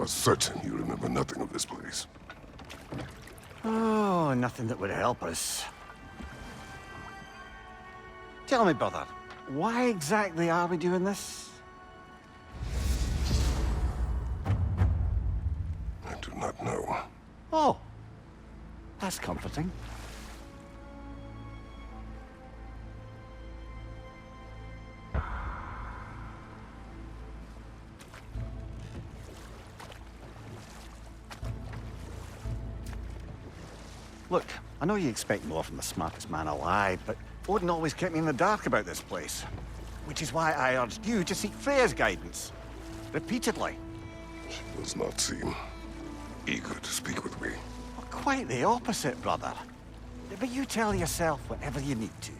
are certain you remember nothing of this place. Oh, nothing that would help us. Tell me, brother, why exactly are we doing this? I do not know. Oh, that's comforting. Look, I know you expect more from the smartest man alive, but Odin always kept me in the dark about this place. Which is why I urged you to seek Freya's guidance. Repeatedly. She does not seem eager to speak with me. Well, quite the opposite, brother. But you tell yourself whatever you need to.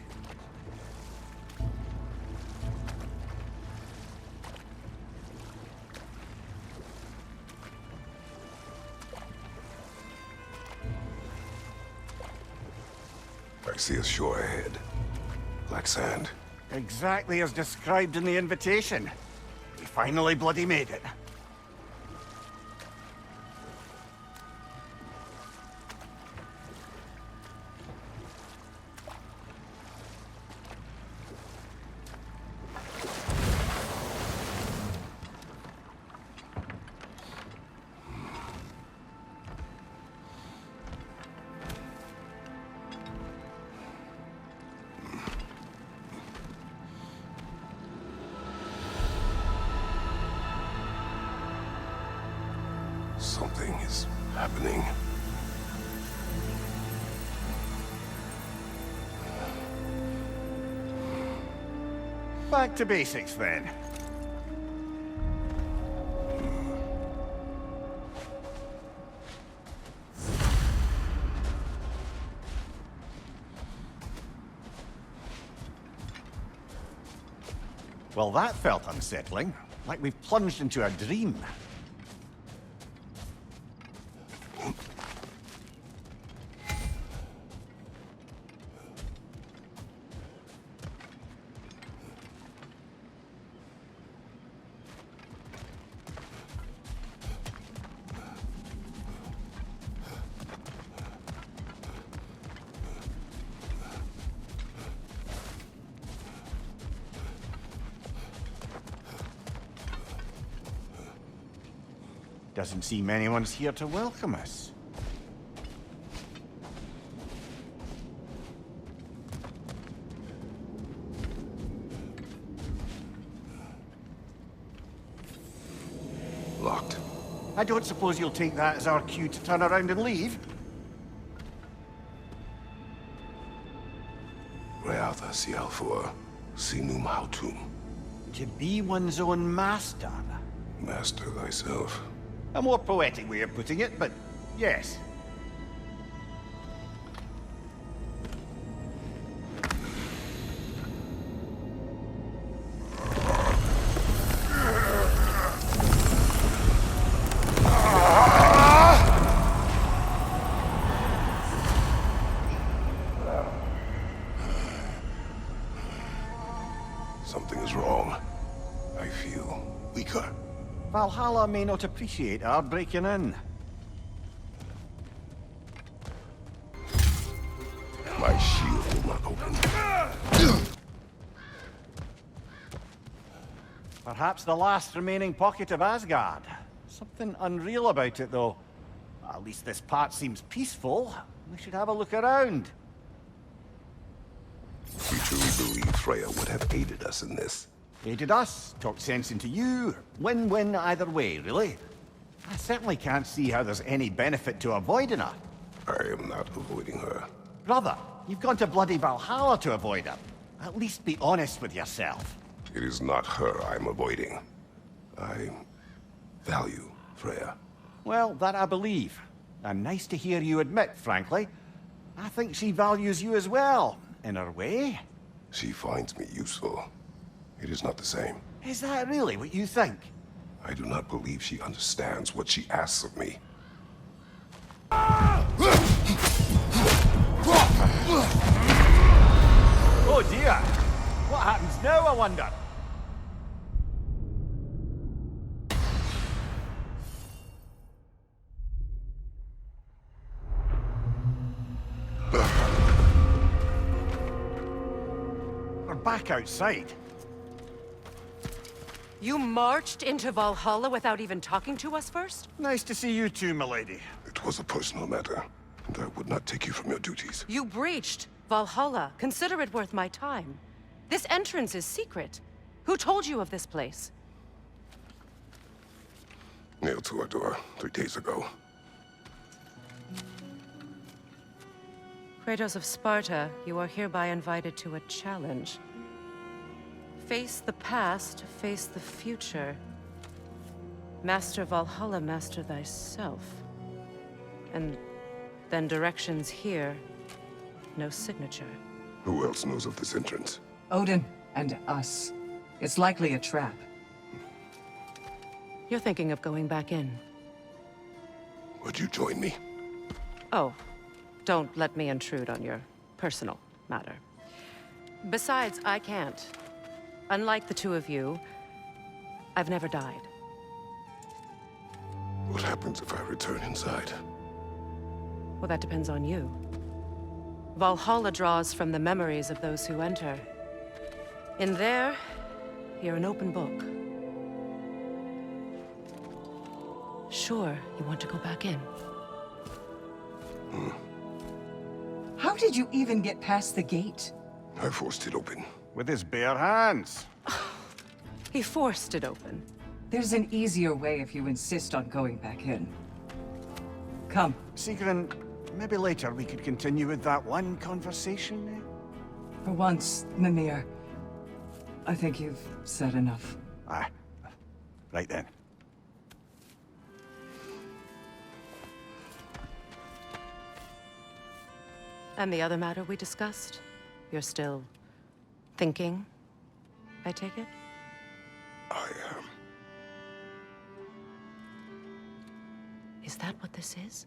I see a shore ahead. Black sand. Exactly as described in the invitation. We finally bloody made it. Something is happening. Back to basics, then. Well, that felt unsettling. Like we've plunged into a dream. Doesn't seem anyone's here to welcome us. Locked. I don't suppose you'll take that as our cue to turn around and leave? Reatha Sialfor, Sinum Hautum. To be one's own master. Master thyself. A more poetic way of putting it, but yes. Something is wrong. I feel weaker. Valhalla may not appreciate our breaking in. My shield will not open. Perhaps the last remaining pocket of Asgard. Something unreal about it, though. At least this part seems peaceful. We should have a look around. We truly believe Freya would have aided us in this. Aided us, talked sense into you. Win-win either way, really. I certainly can't see how there's any benefit to avoiding her. I am not avoiding her. Brother, you've gone to bloody Valhalla to avoid her. At least be honest with yourself. It is not her I'm avoiding. I value Freya. Well, that I believe. And nice to hear you admit, frankly. I think she values you as well, in her way. She finds me useful. It is not the same. Is that really what you think? I do not believe she understands what she asks of me. Oh dear! What happens now, I wonder? back outside. You marched into Valhalla without even talking to us first? Nice to see you too, milady. It was a personal matter, and I would not take you from your duties. You breached Valhalla. Consider it worth my time. This entrance is secret. Who told you of this place? Nailed to our door 3 days ago. Kratos of Sparta, you are hereby invited to a challenge. Face the past, face the future. Master Valhalla, master thyself. And then directions here, no signature. Who else knows of this entrance? Odin and us. It's likely a trap. You're thinking of going back in. Would you join me? Oh, don't let me intrude on your personal matter. Besides, I can't. Unlike the two of you, I've never died. What happens if I return inside? Well, that depends on you. Valhalla draws from the memories of those who enter. In there, you're an open book. Sure, you want to go back in. How did you even get past the gate? I forced it open. With his bare hands. He forced it open. There's an easier way if you insist on going back in. Come. Sigrun, maybe later we could continue with that one conversation, eh? For once, Mimir. I think you've said enough. Aye. Right then. And the other matter we discussed? You're still thinking, I take it? I am. Is that what this is?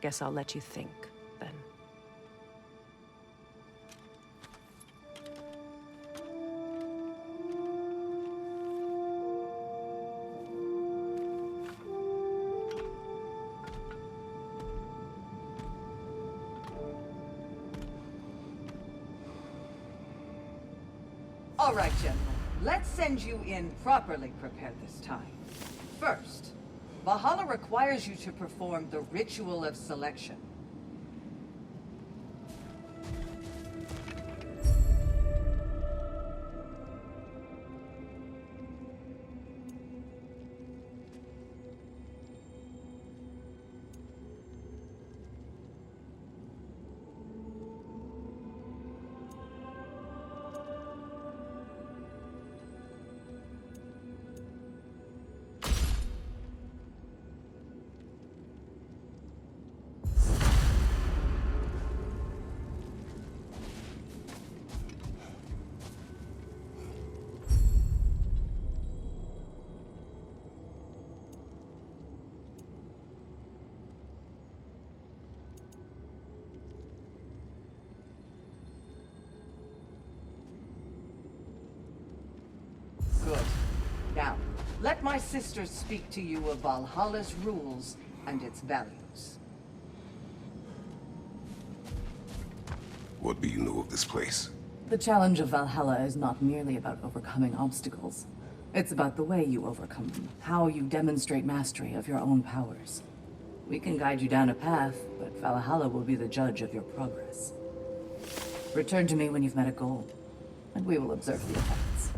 Guess I'll let you think, then. All right, gentlemen. Let's send you in properly prepared this time. First, Valhalla requires you to perform the ritual of selection. Good. Now, let my sisters speak to you of Valhalla's rules and its values. What do you know of this place? The challenge of Valhalla is not merely about overcoming obstacles. It's about the way you overcome them, how you demonstrate mastery of your own powers. We can guide you down a path, but Valhalla will be the judge of your progress. Return to me when you've met a goal, and we will observe the effects.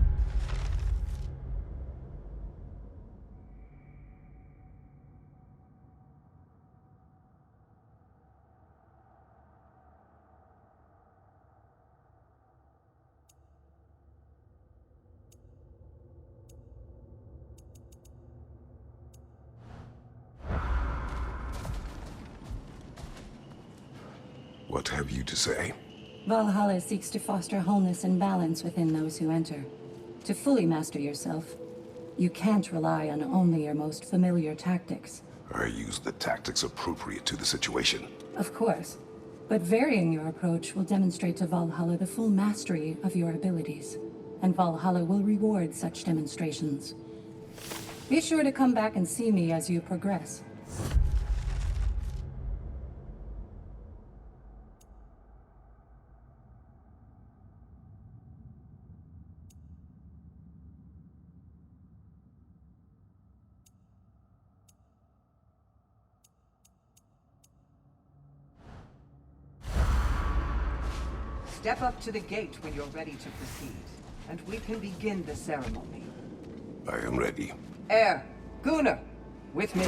What have you to say? Valhalla seeks to foster wholeness and balance within those who enter. To fully master yourself, you can't rely on only your most familiar tactics. I use the tactics appropriate to the situation. Of course, but varying your approach will demonstrate to Valhalla the full mastery of your abilities, and Valhalla will reward such demonstrations. Be sure to come back and see me as you progress. Step up to the gate when you're ready to proceed, and we can begin the ceremony. I am ready. Gunnar, with me.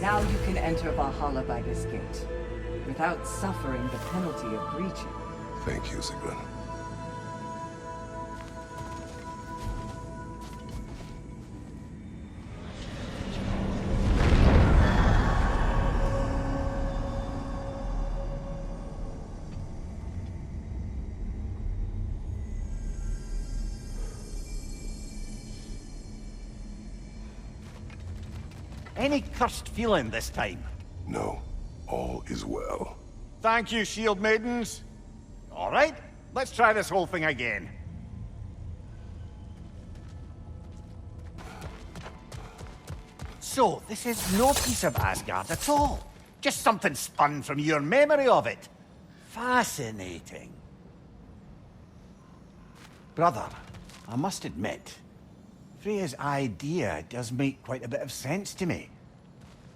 Now you can enter Valhalla by this gate, without suffering the penalty of breaching. Thank you, Sigrun. Any cursed feeling this time? No, all is well. Thank you, shield maidens. All right, let's try this whole thing again. So, this is no piece of Asgard at all. Just something spun from your memory of it. Fascinating. Brother, I must admit, Freya's idea does make quite a bit of sense to me.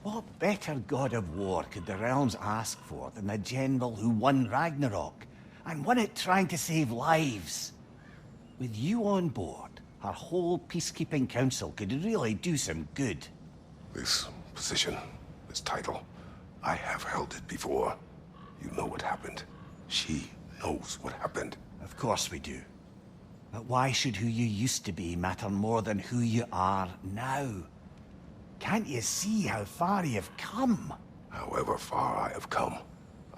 What better god of war could the realms ask for than the general who won Ragnarök, and won it trying to save lives? With you on board, our whole peacekeeping council could really do some good. This position, this title, I have held it before. You know what happened. She knows what happened. Of course we do. But why should who you used to be matter more than who you are now? Can't you see how far you've come? However far I have come,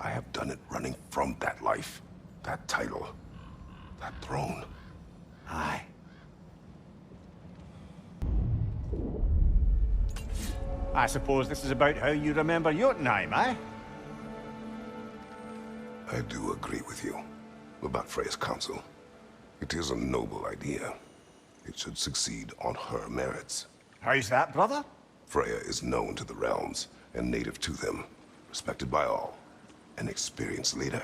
I have done it running from that life, that title, that throne. Aye. I suppose this is about how you remember Jotunheim, eh? I do agree with you about Freya's council. It is a noble idea. It should succeed on her merits. How's that, brother? Freya is known to the realms and native to them, respected by all, an experienced leader.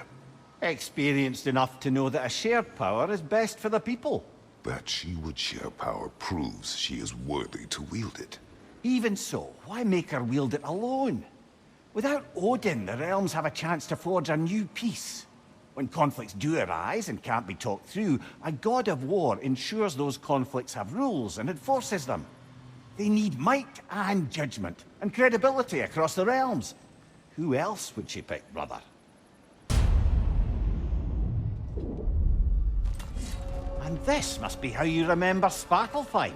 Experienced enough to know that a shared power is best for the people. That she would share power proves she is worthy to wield it. Even so, why make her wield it alone? Without Odin, the realms have a chance to forge a new peace. When conflicts do arise and can't be talked through, a god of war ensures those conflicts have rules and enforces them. They need might and judgment, and credibility across the realms. Who else would she pick, brother? And this must be how you remember Svartalfheim.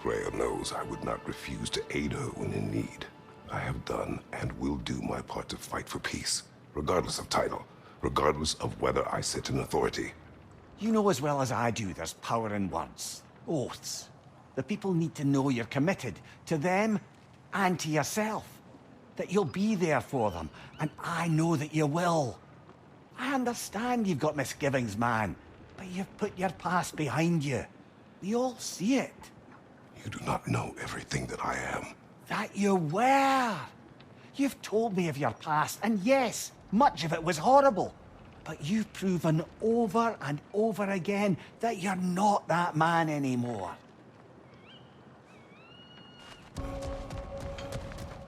Freya knows I would not refuse to aid her when in need. I have done and will do my part to fight for peace, regardless of title, regardless of whether I sit in authority. You know as well as I do there's power in words. Oaths. The people need to know you're committed to them and to yourself. That you'll be there for them, and I know that you will. I understand you've got misgivings, man, but you've put your past behind you. We all see it. You do not know everything that I am. That you were. You've told me of your past, and yes, much of it was horrible. But you've proven over and over again that you're not that man anymore.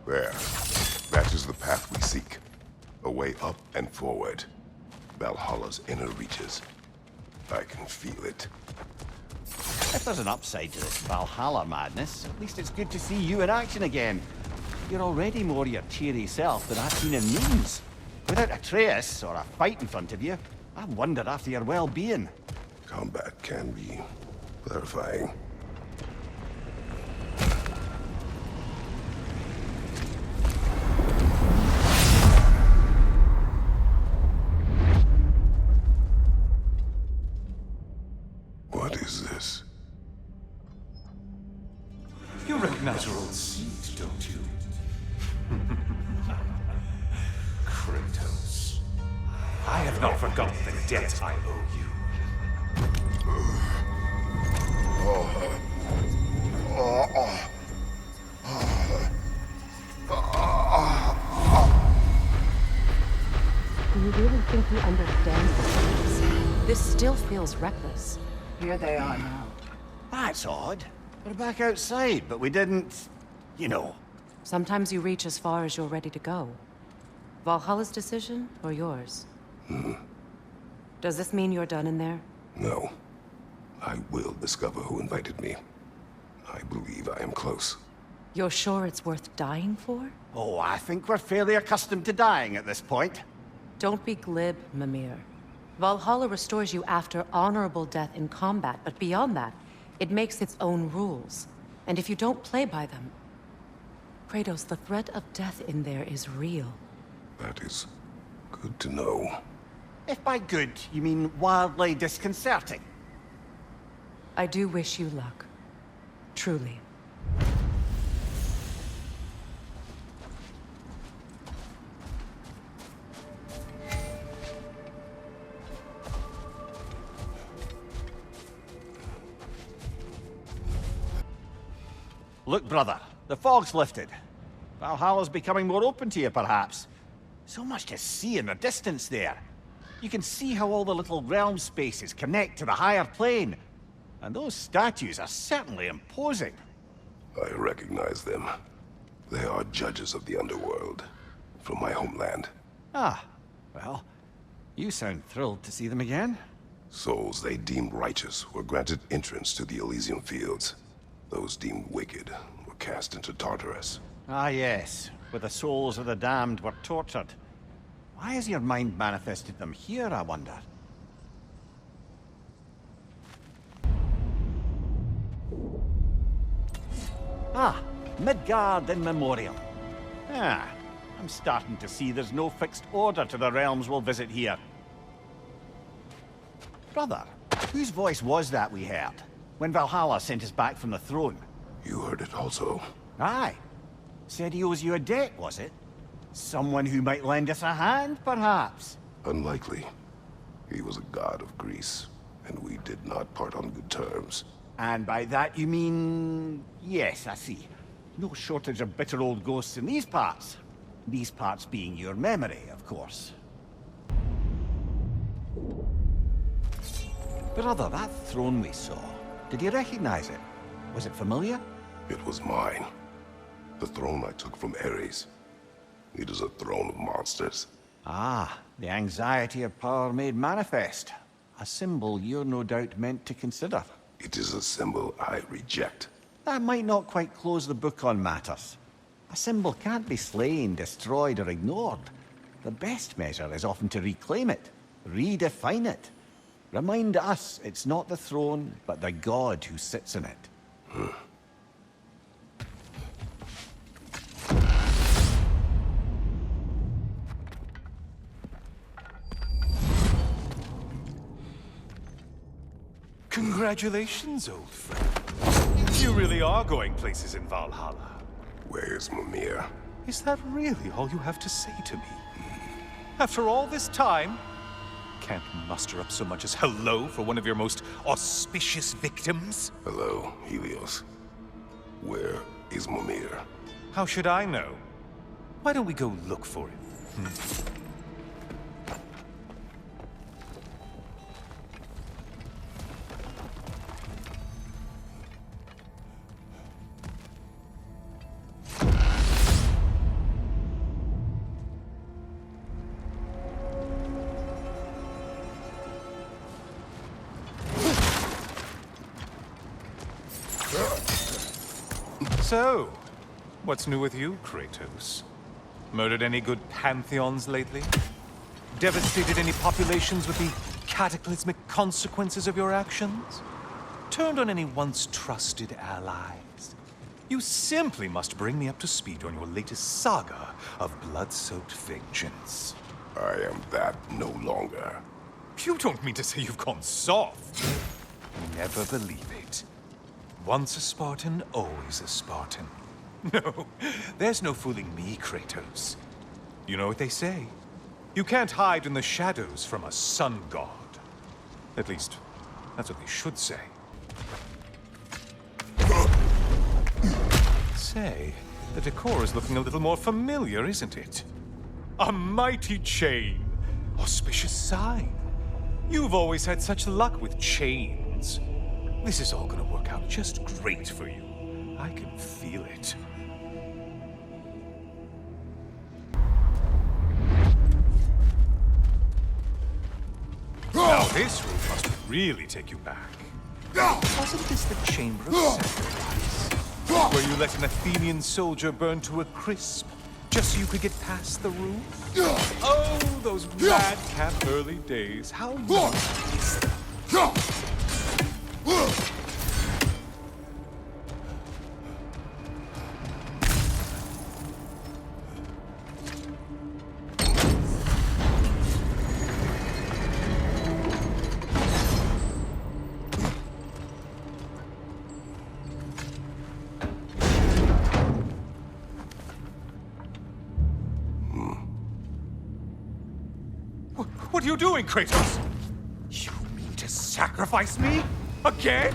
There. That is the path we seek. A way up and forward. Valhalla's inner reaches. I can feel it. If there's an upside to this Valhalla madness, at least it's good to see you in action again. You're already more your cheery self than I've seen in moons. Without Atreus or a fight in front of you, I wonder after your well-being. Combat can be clarifying. What is this? You recognize your old seat, don't you? Kratos. I have not forgotten the debt I owe you. think he understands the stakes? This still feels reckless. Here they are now. That's odd. We're back outside, but we didn't... you know. Sometimes you reach as far as you're ready to go. Valhalla's decision, or yours? Does this mean you're done in there? No. I will discover who invited me. I believe I am close. You're sure it's worth dying for? Oh, I think we're fairly accustomed to dying at this point. Don't be glib, Mimir. Valhalla restores you after honorable death in combat, but beyond that, it makes its own rules. And if you don't play by them... Kratos, the threat of death in there is real. That is good to know. If by good, you mean wildly disconcerting. I do wish you luck. Truly. Look, brother, the fog's lifted. Valhalla's becoming more open to you, perhaps. So much to see in the distance there. You can see how all the little realm spaces connect to the higher plane. And those statues are certainly imposing. I recognize them. They are judges of the underworld, from my homeland. Ah, well, you sound thrilled to see them again. Souls they deemed righteous were granted entrance to the Elysium Fields. Those deemed wicked were cast into Tartarus. Ah, yes, where the souls of the damned were tortured. Why has your mind manifested them here, I wonder? Ah, Midgard in memoriam. Ah, I'm starting to see there's no fixed order to the realms we'll visit here. Brother, whose voice was that we heard when Valhalla sent us back from the throne? You heard it also. Aye. Said he owes you a debt, was it? Someone who might lend us a hand, perhaps? Unlikely. He was a god of Greece, and we did not part on good terms. And by that you mean... yes, I see. No shortage of bitter old ghosts in these parts. These parts being your memory, of course. Brother, that throne we saw, did you recognize it? Was it familiar? It was mine. The throne I took from Ares. It is a throne of monsters. Ah, the anxiety of power made manifest. A symbol you're no doubt meant to consider. It is a symbol I reject. That might not quite close the book on matters. A symbol can't be slain, destroyed, or ignored. The best measure is often to reclaim it, redefine it. Remind us it's not the throne, but the god who sits in it. Congratulations, old friend. You really are going places in Valhalla. Where's Mimir? Is that really all you have to say to me? After all this time, can't muster up so much as hello for one of your most auspicious victims? Hello, Helios. Where is Mimir? How should I know? Why don't we go look for him? So, what's new with you, Kratos? Murdered any good pantheons lately? Devastated any populations with the cataclysmic consequences of your actions? Turned on any once trusted allies? You simply must bring me up to speed on your latest saga of blood-soaked vengeance. I am that no longer. You don't mean to say you've gone soft? Never believe it. Once a Spartan, always a Spartan. No, there's no fooling me, Kratos. You know what they say? You can't hide in the shadows from a sun god. At least, that's what they should say. Say, the decor is looking a little more familiar, isn't it? A mighty chain, Auspicious sign. You've always had such luck with chains. This is all gonna work out just great for you. I can feel it. Now this room must really take you back. Wasn't this the Chamber of Sacrifice? Where you let an Athenian soldier burn to a crisp, just so you could get past the roof? Oh, those madcap early days. How long is that? What are you doing, Kratos? You mean to sacrifice me? Again?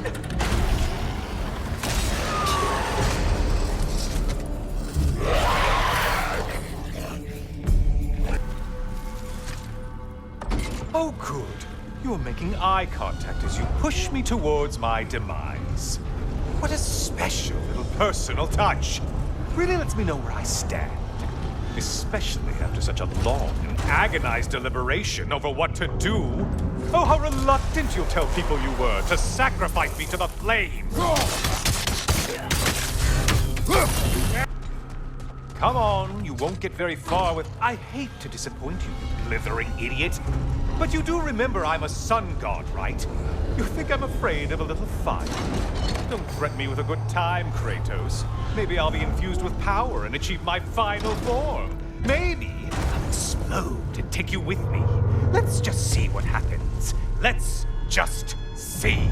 Oh, good. You're making eye contact as you push me towards my demise. What a special little personal touch. Really lets me know where I stand. Especially after such a long and agonized deliberation over what to do. Oh, how reluctant you'll tell people you were to sacrifice me to the flames. Come on, you won't get very far with... I hate to disappoint you, you blithering idiot. But you do remember I'm a sun god, right? You think I'm afraid of a little fire? Don't threaten me with a good time, Kratos. Maybe I'll be infused with power and achieve my final form. Maybe I'll explode and take you with me. Let's just see what happens. Let's just see.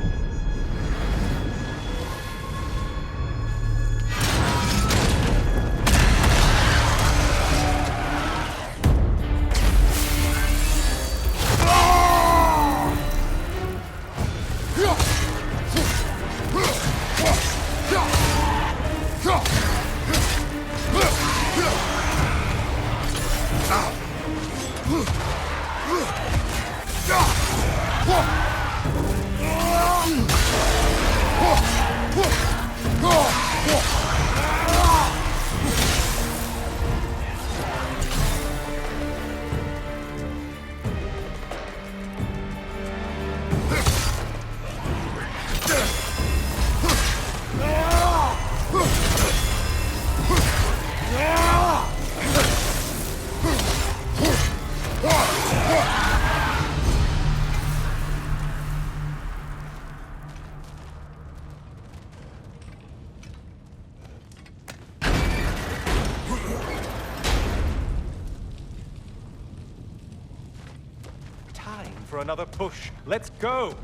For another push. Let's go!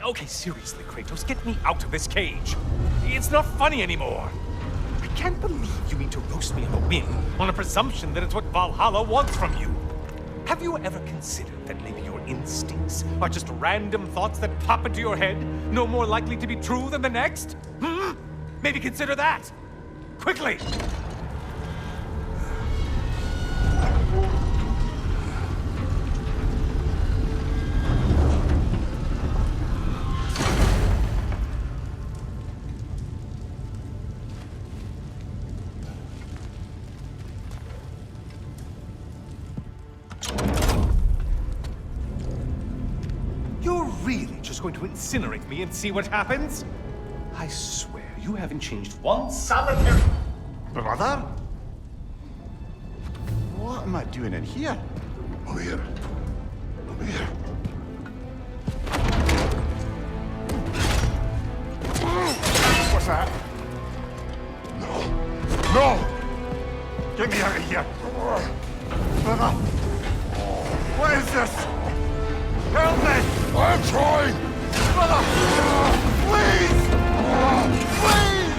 Okay, seriously, Kratos, get me out of this cage. It's not funny anymore. I can't believe you mean to roast me on a whim, on a presumption that it's what Valhalla wants from you. Have you ever considered that maybe your instincts are just random thoughts that pop into your head, no more likely to be true than the next? Maybe consider that! Quickly! Going to incinerate me and see what happens? I swear, you haven't changed one solitary... Brother? What am I doing in here? Mimir. Mimir. What's that? No. No! Get me out of here! Brother! What is this? Help me! I'm trying! Brother! Please! Please!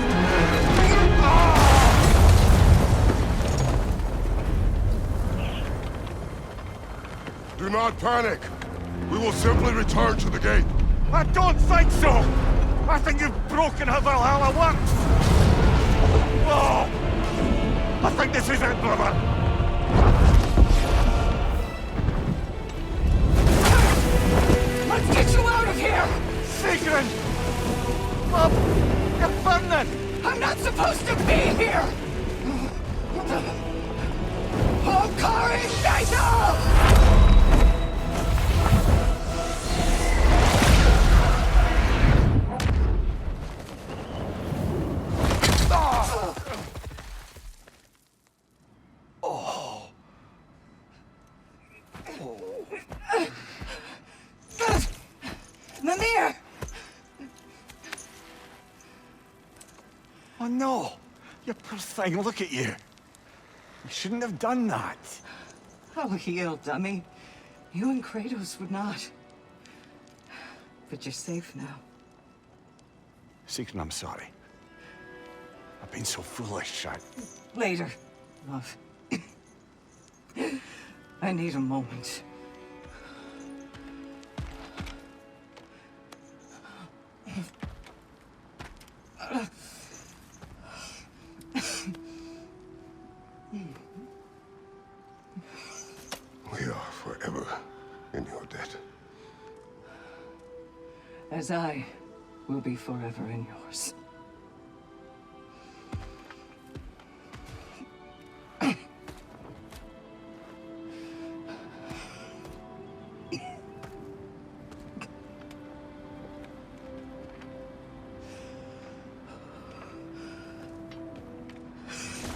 Do not panic. We will simply return to the gate. I don't think so! I think you've broken how Valhalla works! Oh! I think this is it, brother! Sigrun! Bob, you're burning! I'm not supposed to be here! Hokari Thyself! Mimir! Oh no! You poor thing, look at you. You shouldn't have done that. Oh, heal, dummy. You and Kratos would not. But you're safe now. Sigrun, I'm sorry. I've been so foolish. Later, love. I need a moment. We are forever in your debt. As I will be forever in yours.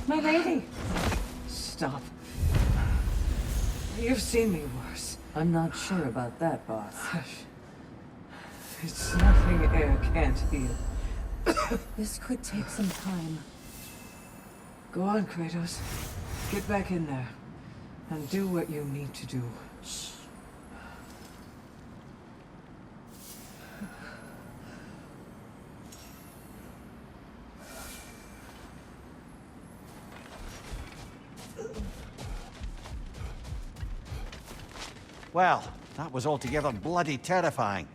My lady! Stop. You've seen me worse. I'm not sure about that, boss. It's nothing air can't heal. This could take some time. Go on, Kratos. Get back in there. And do what you need to do. Well, that was altogether bloody terrifying.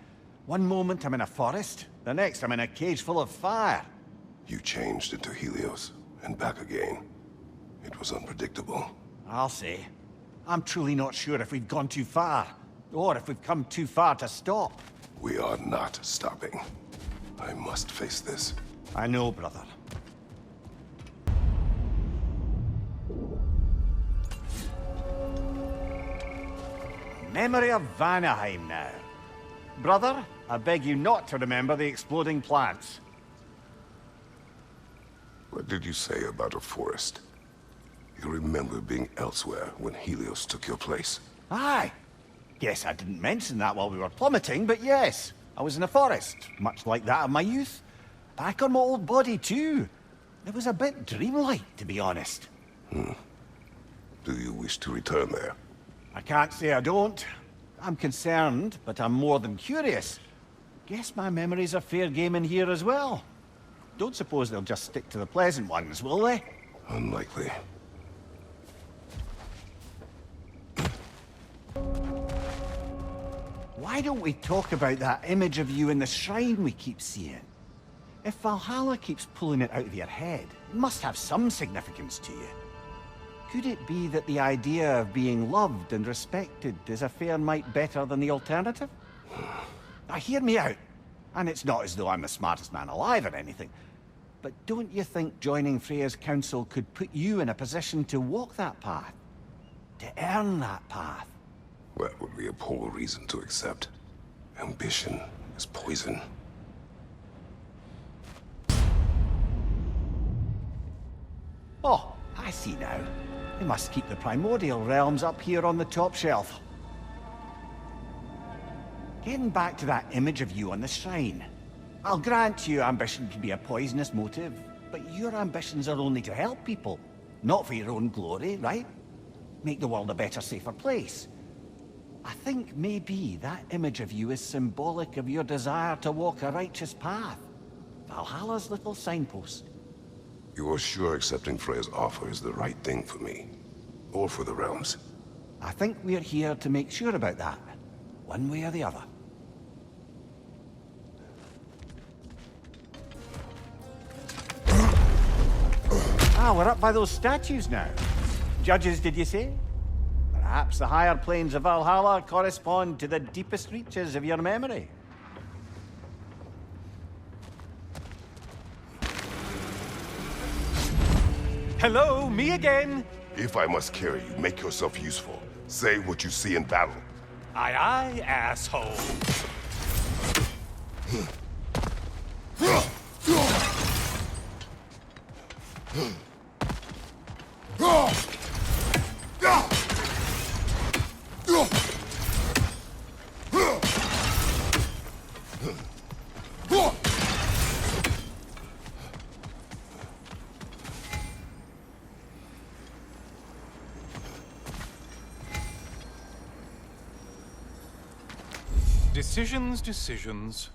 One moment I'm in a forest, the next I'm in a cage full of fire. You changed into Helios, and back again. It was unpredictable. I'll say. I'm truly not sure if we've gone too far, or if we've come too far to stop. We are not stopping. I must face this. I know, brother. Memory of Vanaheim now. Brother, I beg you not to remember the exploding plants. What did you say about a forest? You remember being elsewhere when Helios took your place? Aye. Guess I didn't mention that while we were plummeting, but yes. I was in a forest, much like that of my youth. Back on my old body, too. It was a bit dreamlike, to be honest. Do you wish to return there? I can't say I don't. I'm concerned, but I'm more than curious. Guess my memories are fair game in here as well. Don't suppose they'll just stick to the pleasant ones, will they? Unlikely. Why don't we talk about that image of you in the shrine we keep seeing? If Valhalla keeps pulling it out of your head, it must have some significance to you. Could it be that the idea of being loved and respected is a fair mite better than the alternative? Now hear me out. And it's not as though I'm the smartest man alive or anything. But don't you think joining Freya's council could put you in a position to walk that path? To earn that path? That would be a poor reason to accept. Ambition is poison. Oh, I see now. They must keep the primordial realms up here on the top shelf. Getting back to that image of you on the shrine. I'll grant you ambition can be a poisonous motive, but your ambitions are only to help people, not for your own glory, right? Make the world a better, safer place. I think maybe that image of you is symbolic of your desire to walk a righteous path. Valhalla's little signpost. You are sure accepting Freya's offer is the right thing for me? Or for the realms? I think we're here to make sure about that, one way or the other. Ah, we're up by those statues now. Judges, did you say? Perhaps the higher planes of Valhalla correspond to the deepest reaches of your memory. Hello, me again. If I must carry you, make yourself useful. Say what you see in battle. Aye, aye, asshole. Decisions, decisions.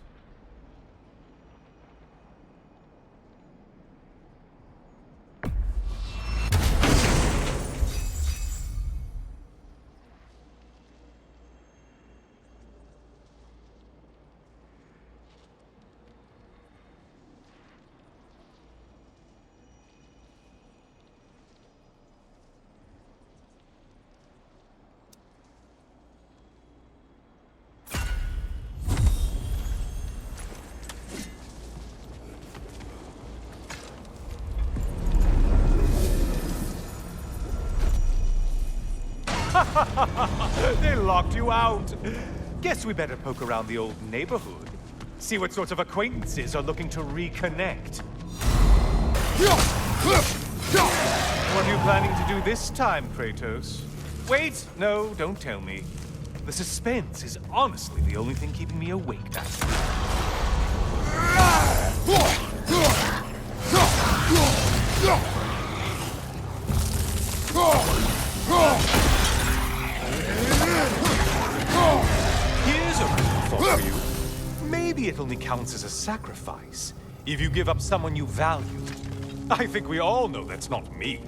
They locked you out. Guess we better poke around the old neighborhood. See what sorts of acquaintances are looking to reconnect. What are you planning to do this time, Kratos? Wait, no, don't tell me. The suspense is honestly the only thing keeping me awake at Here's a little thought for you. Maybe it only counts as a sacrifice if you give up someone you value. I think we all know that's not me.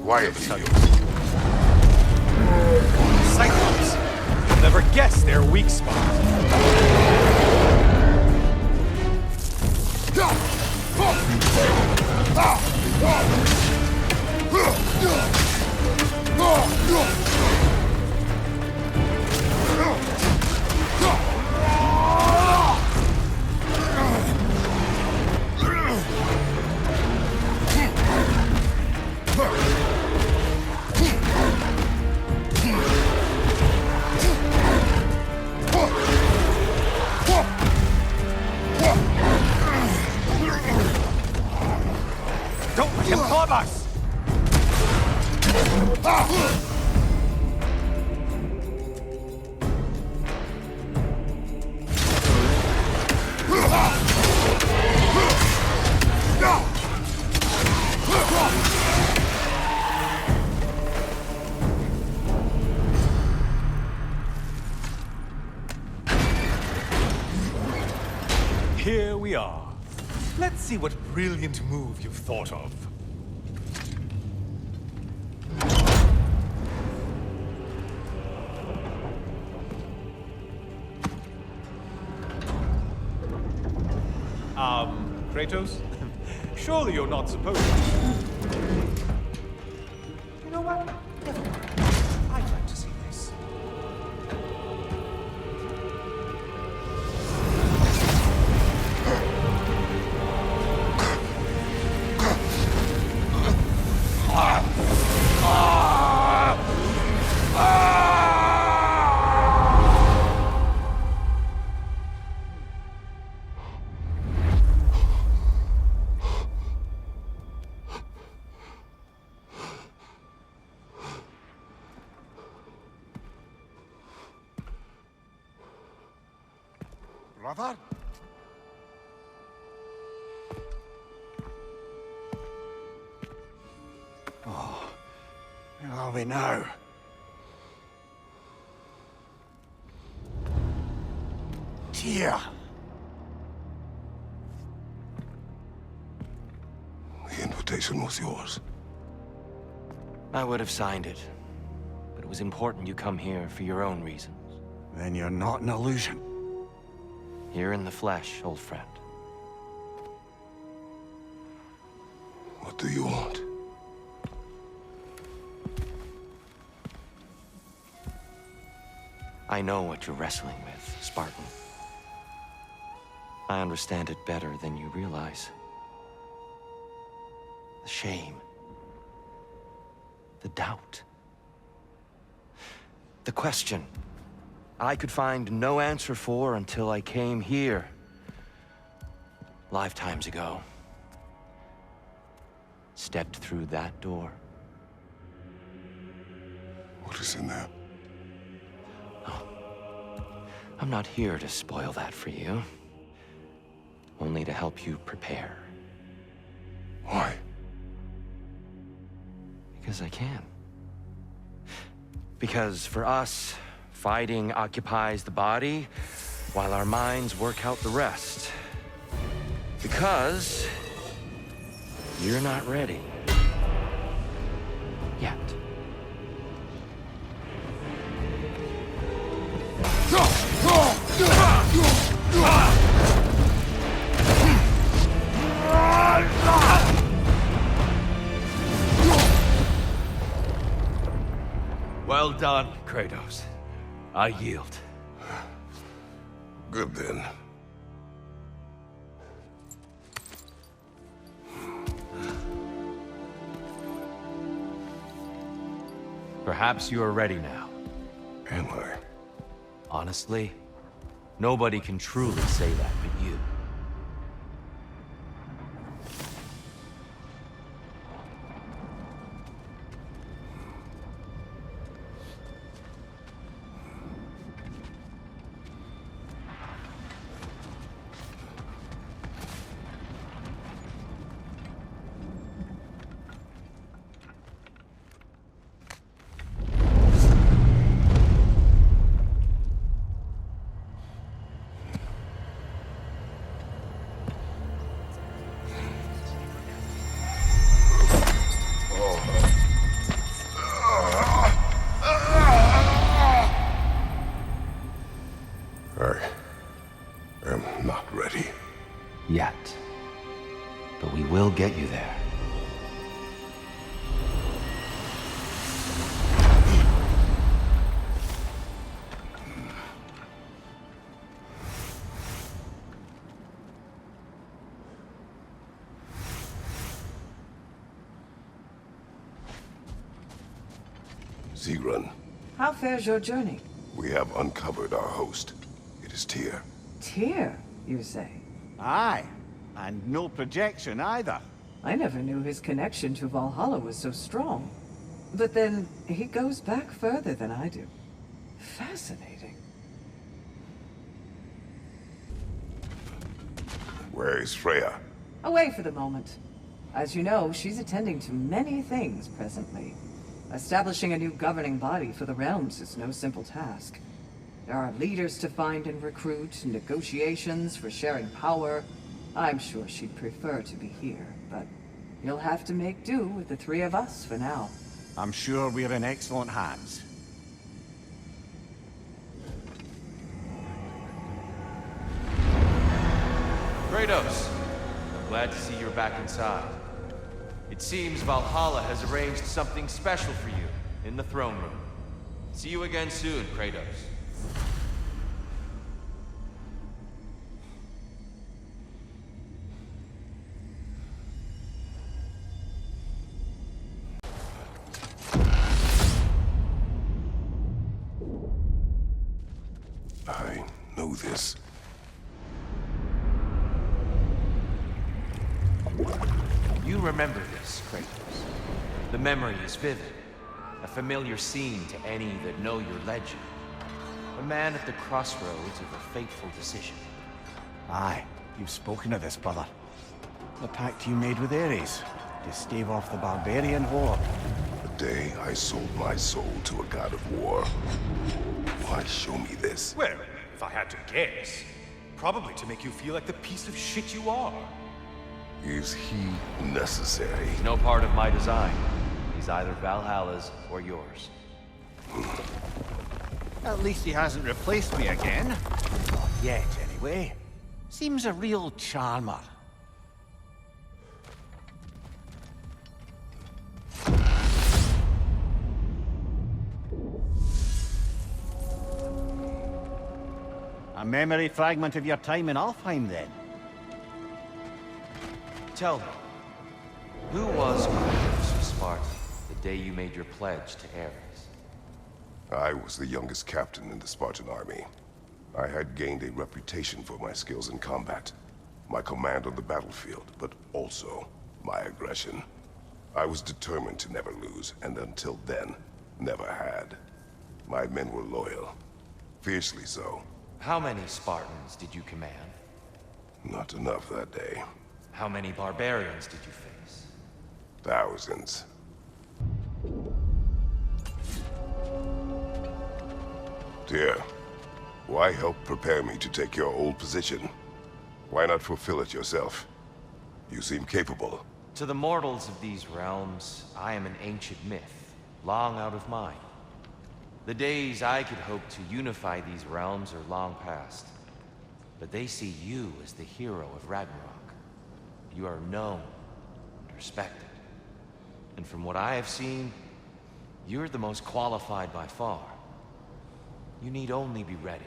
Quiet, Cyclops. You'll never guess their weak spot. Don't let him club us! Here we are. Let's see what brilliant move you've thought of. Kratos? Surely you're not supposed to. You know what? Never mind. I'd like to see this. Brother? Oh, where are we now? Tyr! The invitation was yours. I would have signed it, but it was important you come here for your own reasons. Then you're not an illusion. Here in the flesh, old friend. What do you want? I know what you're wrestling with, Spartan. I understand it better than you realize. The shame doubt. The question I could find no answer for until I came here. Lifetimes ago. Stepped through that door. What is in there? Oh. I'm not here to spoil that for you. Only to help you prepare. Why? Because I can. Because for us, fighting occupies the body, while our minds work out the rest. Because you're not ready. Yet. Well done, Kratos. I yield. Good then. Perhaps you are ready now. Am I? Honestly, nobody can truly say that but you. I am not ready. Yet. But we will get you there. Zigran, How fares your journey? we have uncovered our host. It is Tyr. Tyr, you say? Aye, and no projection either. I never knew his connection to Valhalla was so strong. But then, he goes back further than I do. Fascinating. Where is Freya? Away for the moment. As you know, she's attending to many things presently. Establishing a new governing body for the realms is no simple task. There are leaders to find and recruit, negotiations for sharing power. I'm sure she'd prefer to be here, but you'll have to make do with the three of us for now. I'm sure we're in excellent hands. Kratos, I'm glad to see you're back inside. It seems Valhalla has arranged something special for you in the throne room. See you again soon, Kratos. I know this. You remember this, Kratos. The memory is vivid. A familiar scene to any that know your legend. A man at the crossroads of a fateful decision. Aye, you've spoken of this, brother. The pact you made with Ares to stave off the barbarian horde. The day I sold my soul to a god of war. Why show me this? Well, if I had to guess, probably to make you feel like the piece of shit you are. Is he necessary? He's no part of my design. He's either Valhalla's or yours. At least he hasn't replaced me again. Not yet, anyway. Seems a real charmer. A memory fragment of your time in Alfheim, then? Tell me, who was Kratos of Sparta, the day you made your pledge to Ares. I was the youngest captain in the Spartan army. I had gained a reputation for my skills in combat, my command on the battlefield, but also my aggression. I was determined to never lose, and until then, never had. My men were loyal, fiercely so. How many Spartans did you command? Not enough that day. How many barbarians did you face? Thousands. Dear, why help prepare me to take your old position? Why not fulfill it yourself? You seem capable. To the mortals of these realms, I am an ancient myth, long out of mind. The days I could hope to unify these realms are long past. But they see you as the hero of Ragnarok. You are known and respected. And from what I have seen, you're the most qualified by far. You need only be ready.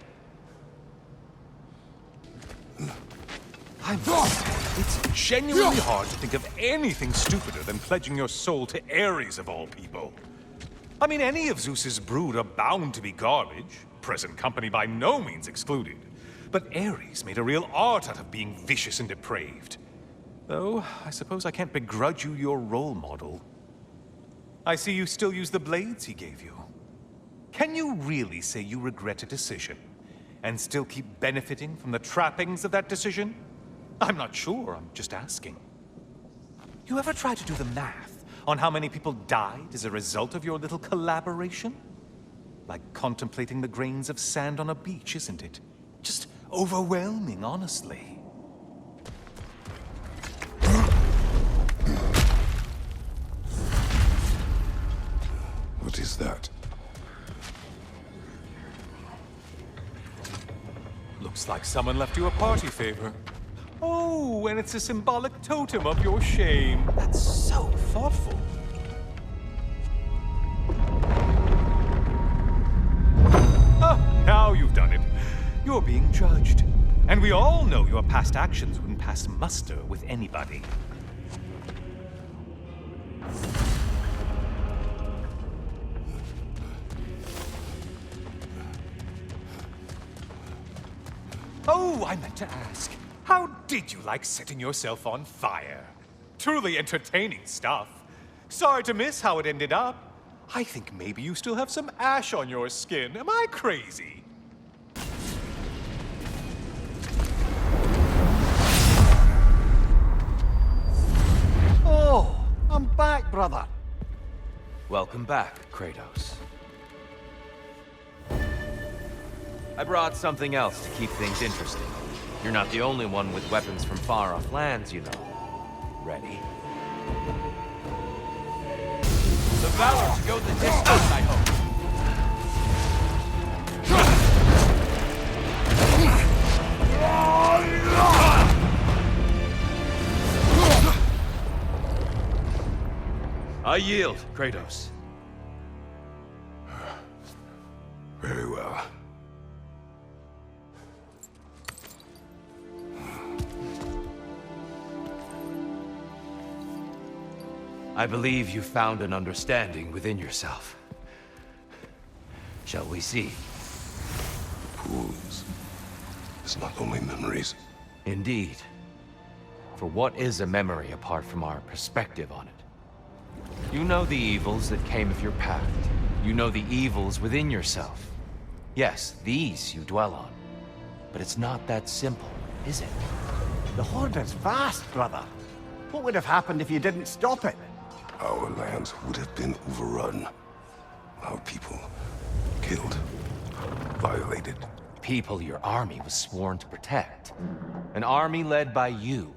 It's genuinely hard to think of anything stupider than pledging your soul to Ares of all people. I mean, any of Zeus's brood are bound to be garbage, present company by no means excluded. But Ares made a real art out of being vicious and depraved. Though, I suppose I can't begrudge you your role model. I see you still use the blades he gave you. Can you really say you regret a decision, and still keep benefiting from the trappings of that decision? I'm not sure, I'm just asking. You ever try to do the math on how many people died as a result of your little collaboration? Like contemplating the grains of sand on a beach, isn't it? Just overwhelming, honestly. What is that? Looks like someone left you a party favor. Oh, and it's a symbolic totem of your shame. That's so thoughtful. Ah, now you've done it. You're being judged. And we all know your past actions wouldn't pass muster with anybody. Oh, I meant to ask. How did you like setting yourself on fire? Truly entertaining stuff. Sorry to miss how it ended up. I think maybe you still have some ash on your skin. Am I crazy? Oh, I'm back, brother. Welcome back, Kratos. I brought something else to keep things interesting. You're not the only one with weapons from far-off lands, you know. Ready? The valor to go the distance, I hope. I yield, Kratos. Very well. I believe you found an understanding within yourself. Shall we see? Pools. It's not only memories. Indeed. For what is a memory apart from our perspective on it? You know the evils that came of your pact. You know the evils within yourself. Yes, these you dwell on. But it's not that simple, is it? The Horde is vast, brother. What would have happened if you didn't stop it? Our lands would have been overrun. Our people killed, violated. People your army was sworn to protect. An army led by you.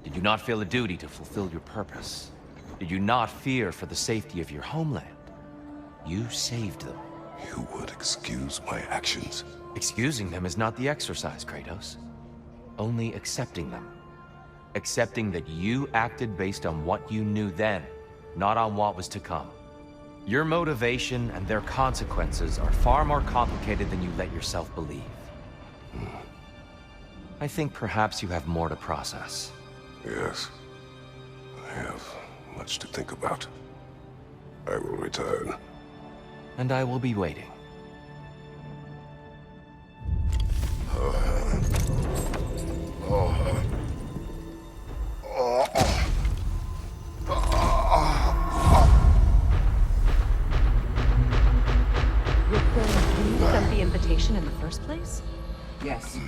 Did you not feel a duty to fulfill your purpose? Did you not fear for the safety of your homeland? You saved them. You would excuse my actions? Excusing them is not the exercise, Kratos. Only accepting them. Accepting that you acted based on what you knew then, not on what was to come. Your motivation and their consequences are far more complicated than you let yourself believe. I think perhaps you have more to process. Yes. I have much to think about. I will return. And I will be waiting. Sent the invitation in the first place? Yes.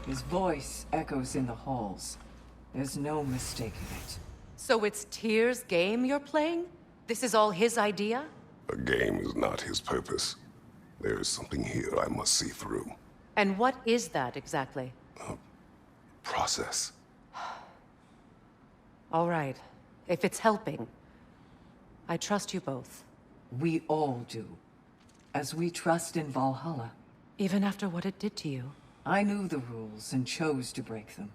His voice echoes in the halls. There's no mistaking it. So it's Tyr's game you're playing? This is all his idea? A game is not his purpose. There is something here I must see through. And what is that exactly? Process. All right. If it's helping, I trust you both. We all do. As we trust in Valhalla. Even after what it did to you. I knew the rules and chose to break them.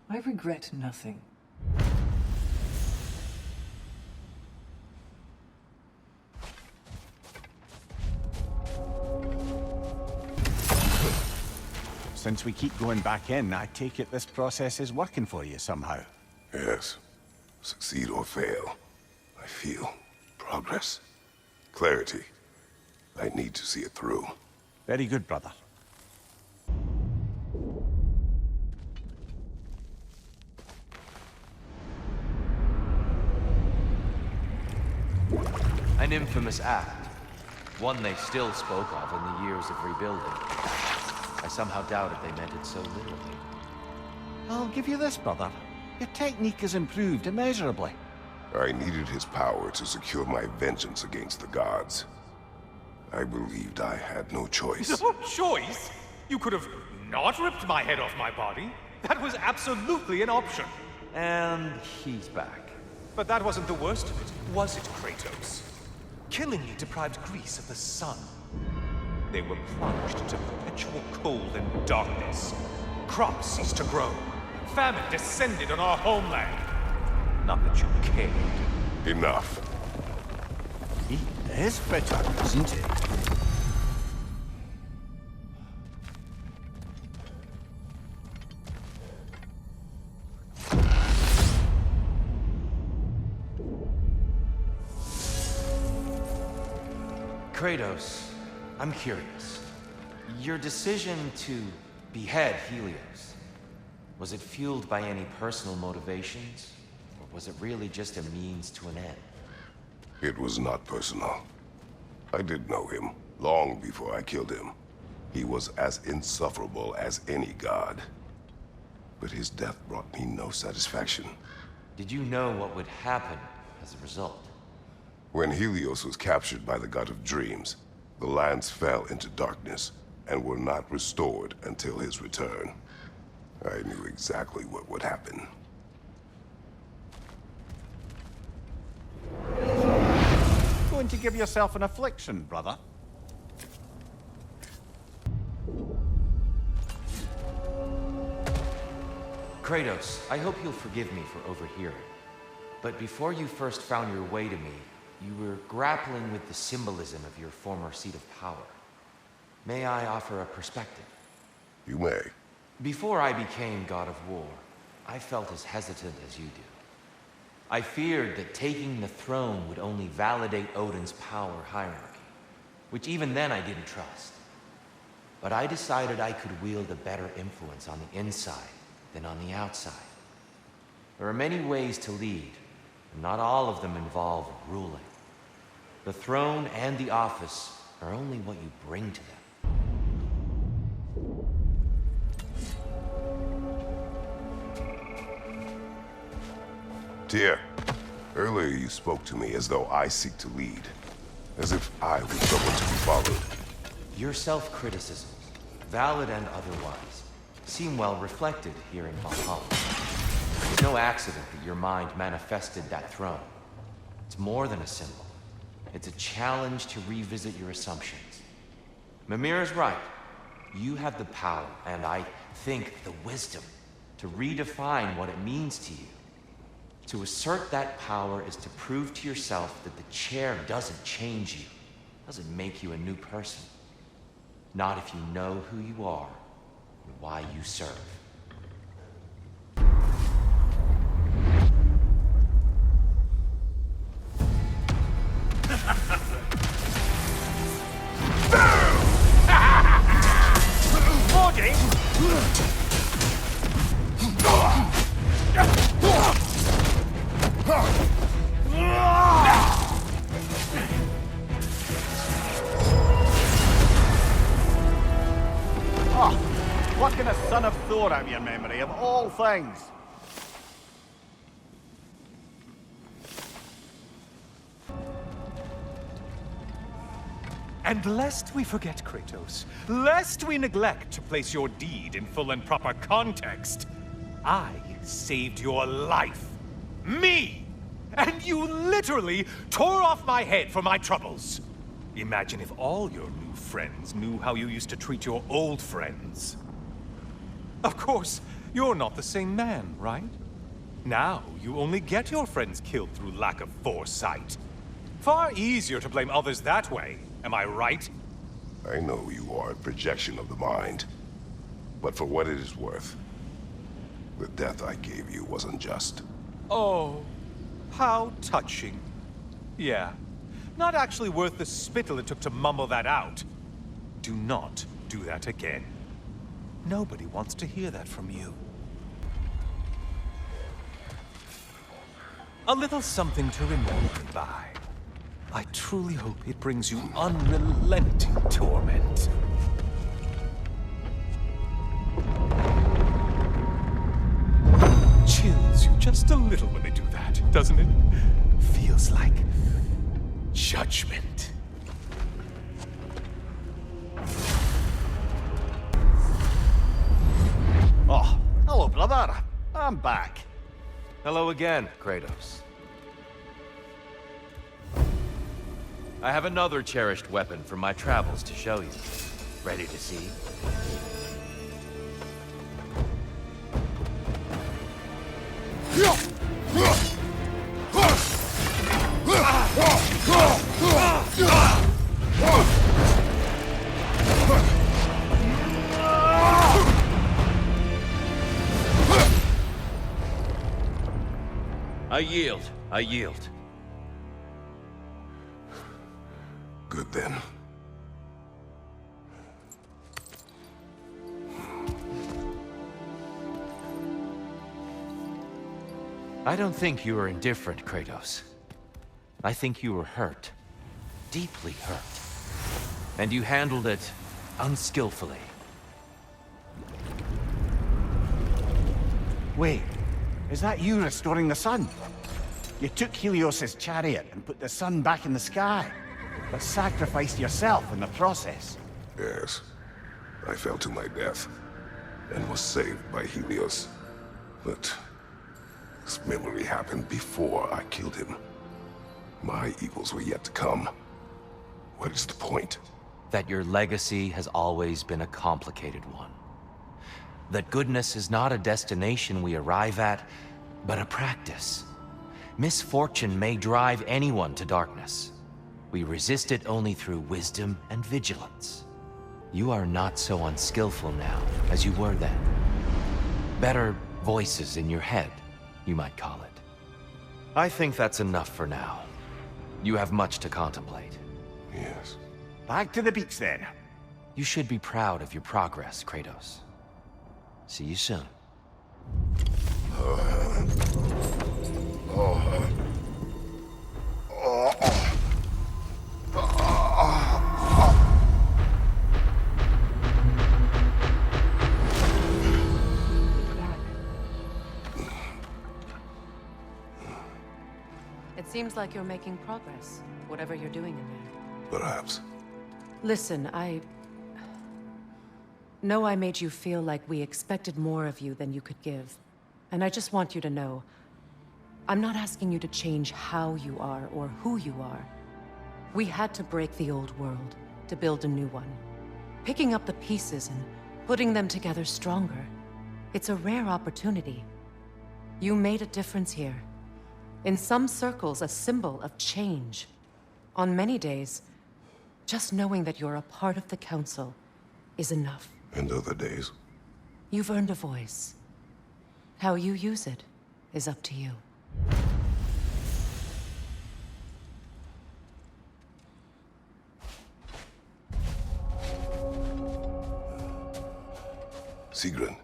I regret nothing. Since we keep going back in, I take it this process is working for you somehow. Yes. Succeed or fail. I feel progress. Clarity. I need to see it through. Very good, brother. An infamous act. One they still spoke of in the years of rebuilding. I somehow doubted they meant it so literally. I'll give you this, brother. Your technique has improved immeasurably. I needed his power to secure my vengeance against the gods. I believed I had no choice. No choice? You could have not ripped my head off my body. That was absolutely an option. And he's back. But that wasn't the worst of it, was it, Kratos? Killingly deprived Greece of the sun. They were plunged into perpetual cold and darkness. Crops ceased to grow. Famine descended on our homeland. Not that you cared. Enough. He is bitter, isn't he? Kratos, I'm curious. Your decision to behead Helios, was it fueled by any personal motivations? Or was it really just a means to an end? It was not personal. I did know him, long before I killed him. He was as insufferable as any god. But his death brought me no satisfaction. Did you know what would happen as a result? When Helios was captured by the god of dreams, the lands fell into darkness and were not restored until his return. I knew exactly what would happen. Going to give yourself an affliction, brother. Kratos, I hope you'll forgive me for overhearing. But before you first found your way to me, you were grappling with the symbolism of your former seat of power. May I offer a perspective? You may. Before I became God of War, I felt as hesitant as you do. I feared that taking the throne would only validate Odin's power hierarchy, which even then I didn't trust. But I decided I could wield a better influence on the inside than on the outside. There are many ways to lead, and not all of them involve ruling. The throne and the office are only what you bring to them. Tyr, earlier you spoke to me as though I seek to lead. As if I was someone to be followed. Your self-criticisms, valid and otherwise, seem well reflected here in Valhalla. It's no accident that your mind manifested that throne. It's more than a symbol. It's a challenge to revisit your assumptions. Mimir is right. You have the power, and I think the wisdom, to redefine what it means to you. To assert that power is to prove to yourself that the chair doesn't change you, doesn't make you a new person. Not if you know who you are and why you serve. Thor out of your memory, of all things. And lest we forget, Kratos, lest we neglect to place your deed in full and proper context, I saved your life. Me! And you literally tore off my head for my troubles. Imagine if all your new friends knew how you used to treat your old friends. Of course, you're not the same man, right? Now, you only get your friends killed through lack of foresight. Far easier to blame others that way, am I right? I know you are a projection of the mind. But for what it is worth, the death I gave you was unjust. Oh, how touching. Yeah, not actually worth the spittle it took to mumble that out. Do not do that again. Nobody wants to hear that from you. A little something to remember me by. I truly hope it brings you unrelenting torment. Chills you just a little when they do that, doesn't it? Feels like judgment. Oh, hello, brother. I'm back. Hello again, Kratos. I have another cherished weapon from my travels to show you. Ready to see? I yield. Good then. I don't think you were indifferent, Kratos. I think you were hurt. Deeply hurt. And you handled it unskillfully. Wait, is that you restoring the sun? You took Helios's chariot and put the sun back in the sky, but sacrificed yourself in the process. Yes. I fell to my death, and was saved by Helios. But this memory happened before I killed him. My evils were yet to come. What is the point? That your legacy has always been a complicated one. That goodness is not a destination we arrive at, but a practice. Misfortune may drive anyone to darkness. We resist it only through wisdom and vigilance. You are not so unskillful now as you were then. Better voices in your head, you might call it. I think that's enough for now. You have much to contemplate. Yes. Back to the beach then. You should be proud of your progress, Kratos. See you soon. It seems like you're making progress, whatever you're doing in there. Perhaps. Listen, I know I made you feel like we expected more of you than you could give. And I just want you to know, I'm not asking you to change how you are or who you are. We had to break the old world to build a new one. Picking up the pieces and putting them together stronger. It's a rare opportunity. You made a difference here. In some circles, a symbol of change. On many days, just knowing that you're a part of the Council is enough. And other days? You've earned a voice. How you use it is up to you. Sigrun,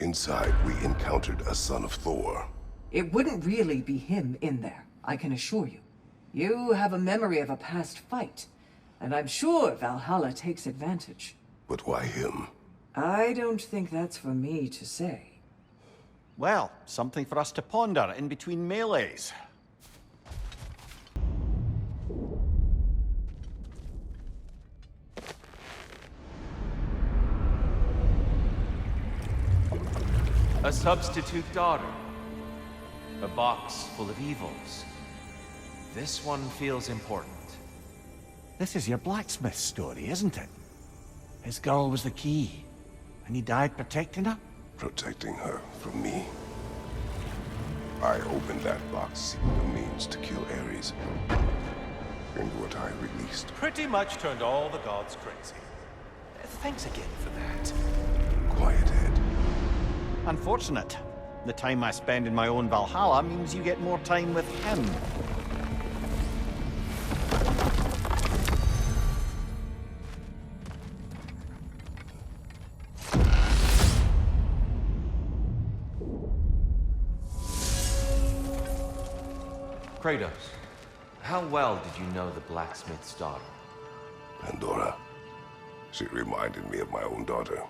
inside we encountered a son of Thor. It wouldn't really be him in there, I can assure you. You have a memory of a past fight, and I'm sure Valhalla takes advantage. But why him? I don't think that's for me to say. Well, something for us to ponder in between melees. A substitute daughter. A box full of evils. This one feels important. This is your blacksmith story, isn't it? His girl was the key, and he died protecting her? Protecting her from me. I opened that box seeking a means to kill Ares. And what I released. Pretty much turned all the gods crazy. Thanks again for that. Quiet head. Unfortunate. The time I spend in my own Valhalla means you get more time with him. Kratos, how well did you know the blacksmith's daughter? Pandora. She reminded me of my own daughter,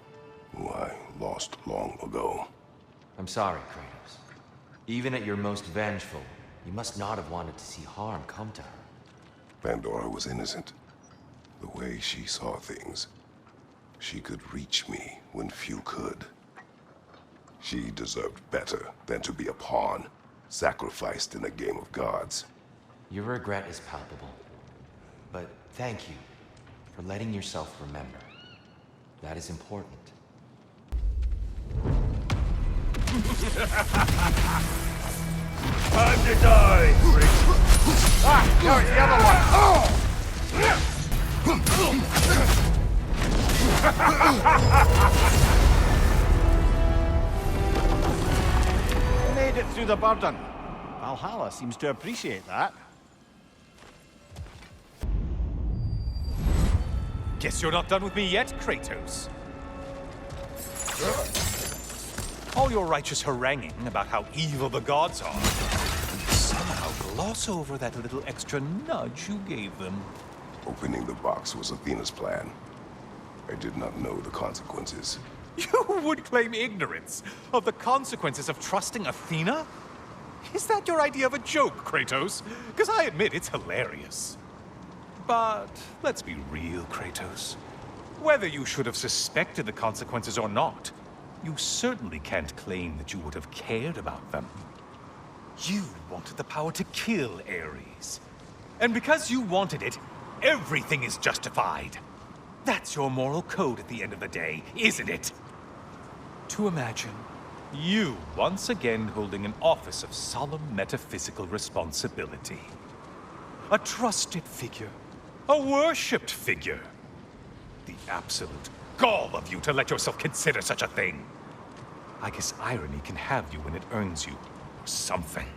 who I lost long ago. I'm sorry, Kratos. Even at your most vengeful, you must not have wanted to see harm come to her. Pandora was innocent. The way she saw things, she could reach me when few could. She deserved better than to be a pawn, sacrificed in a game of gods. Your regret is palpable. But thank you for letting yourself remember. That is important. Time to die! Ah, no, it's the other You made it through the burden. Valhalla seems to appreciate that. Guess you're not done with me yet, Kratos. All your righteous haranguing about how evil the gods are, and somehow gloss over that little extra nudge you gave them. Opening the box was Athena's plan. I did not know the consequences. You would claim ignorance of the consequences of trusting Athena? Is that your idea of a joke, Kratos? Because I admit it's hilarious. But let's be real, Kratos. Whether you should have suspected the consequences or not, you certainly can't claim that you would have cared about them. You wanted the power to kill Ares. And because you wanted it, everything is justified. That's your moral code at the end of the day, isn't it? To imagine you once again holding an office of solemn metaphysical responsibility. A trusted figure. A worshipped figure. The absolute gall of you to let yourself consider such a thing. I guess irony can have you when it earns you something.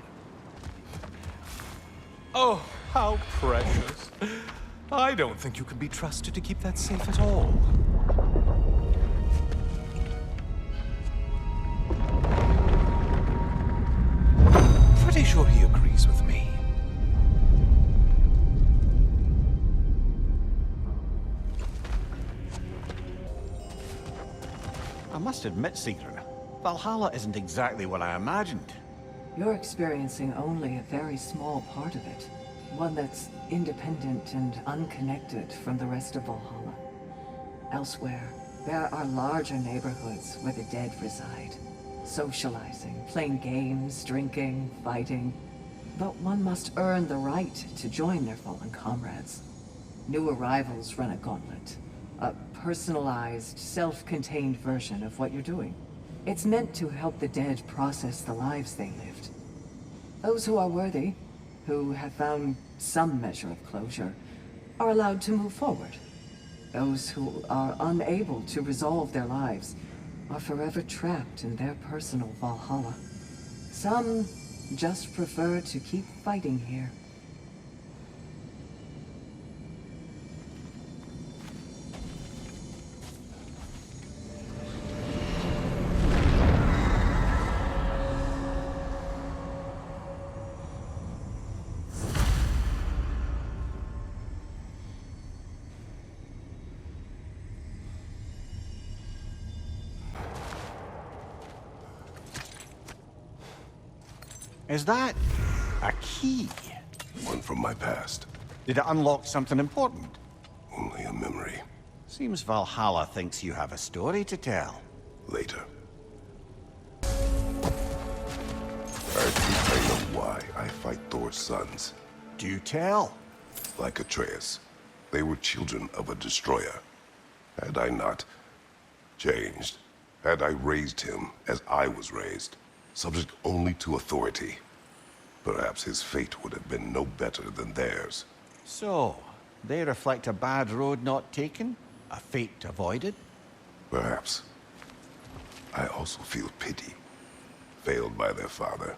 Oh, how precious. I don't think you can be trusted to keep that safe at all. Pretty sure he agrees with me. I must admit, Secret, Valhalla isn't exactly what I imagined. You're experiencing only a very small part of it. One that's independent and unconnected from the rest of Valhalla. Elsewhere, there are larger neighborhoods where the dead reside. Socializing, playing games, drinking, fighting. But one must earn the right to join their fallen comrades. New arrivals run a gauntlet. A personalized, self-contained version of what you're doing. It's meant to help the dead process the lives they lived. Those who are worthy, who have found some measure of closure, are allowed to move forward. Those who are unable to resolve their lives are forever trapped in their personal Valhalla. Some just prefer to keep fighting here. Is that a key? One from my past. Did it unlock something important? Only a memory. Seems Valhalla thinks you have a story to tell. Later. I think I know why I fight Thor's sons. Do tell. Like Atreus, they were children of a destroyer. Had I not changed, had I raised him as I was raised, subject only to authority, perhaps his fate would have been no better than theirs. So, they reflect a bad road not taken? A fate avoided? Perhaps. I also feel pity. Failed by their father,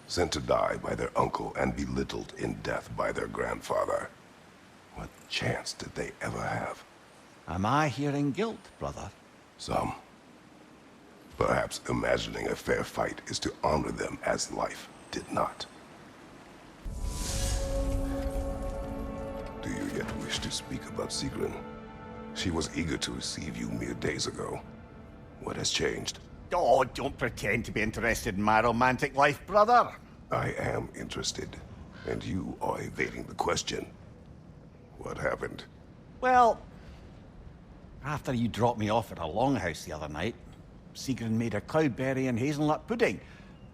sent to die by their uncle, and belittled in death by their grandfather. What chance did they ever have? Am I hearing guilt, brother? Some. Perhaps imagining a fair fight is to honor them as life did not. Do you yet wish to speak about Sigrun? She was eager to receive you mere days ago. What has changed? Oh, don't pretend to be interested in my romantic life, brother. I am interested, and you are evading the question. What happened? Well, after you dropped me off at a longhouse the other night, Sigrun made a cloudberry and hazelnut pudding.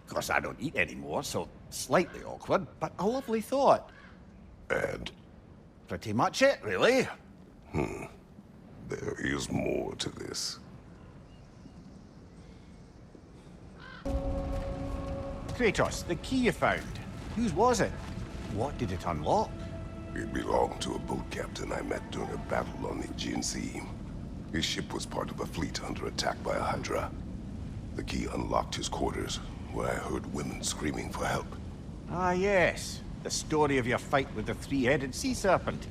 Of course, I don't eat anymore, so slightly awkward, but a lovely thought. And? Pretty much it, really. There is more to this. Kratos, the key you found. Whose was it? What did it unlock? It belonged to a boat captain I met during a battle on the Aegean Sea. His ship was part of a fleet under attack by a Hydra. The key unlocked his quarters, where I heard women screaming for help. Ah, yes. The story of your fight with the three-headed sea serpent.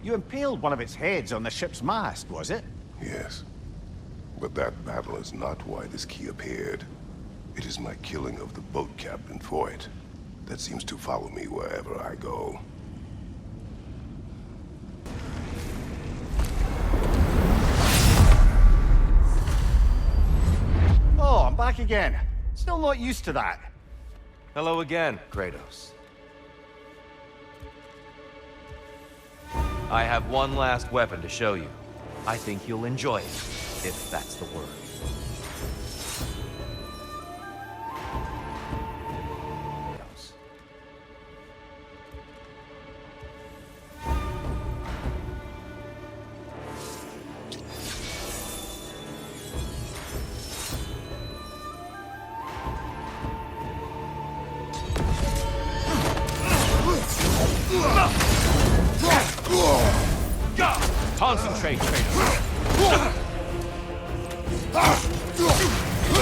You impaled one of its heads on the ship's mast, was it? Yes. But that battle is not why this key appeared. It is my killing of the boat captain for it that seems to follow me wherever I go. Oh, I'm back again. Still not used to that. Hello again, Kratos. I have one last weapon to show you. I think you'll enjoy it, if that's the word. Concentrate, Kratos.